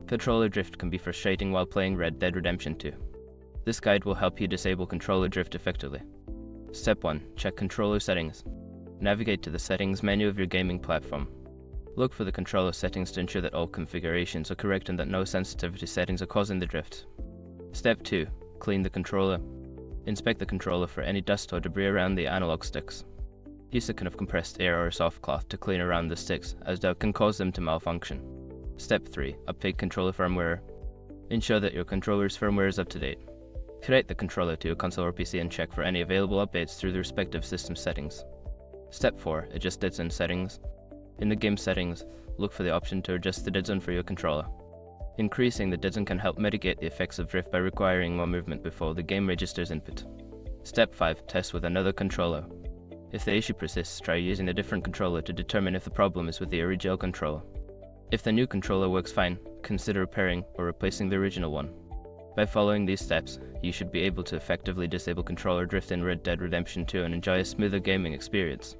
Controller drift can be frustrating while playing Red Dead Redemption 2. This guide will help you disable controller drift effectively. Step 1. Check controller settings. Navigate to the settings menu of your gaming platform. Look for the controller settings to ensure that all configurations are correct and that no sensitivity settings are causing the drift. Step 2. Clean the controller. Inspect the controller for any dust or debris around the analog sticks. Use a can of compressed air or a soft cloth to clean around the sticks, as that can cause them to malfunction. Step 3. Update controller firmware. Ensure that your controller's firmware is up to date. Connect the controller to your console or PC and check for any available updates through the respective system settings. Step 4. Adjust dead zone settings. In the game settings, look for the option to adjust the dead zone for your controller. Increasing the dead zone can help mitigate the effects of drift by requiring more movement before the game registers input. Step 5. Test with another controller. If the issue persists, try using a different controller to determine if the problem is with the original controller. If the new controller works fine, consider repairing or replacing the original one. By following these steps, you should be able to effectively disable controller drift in Red Dead Redemption 2 and enjoy a smoother gaming experience.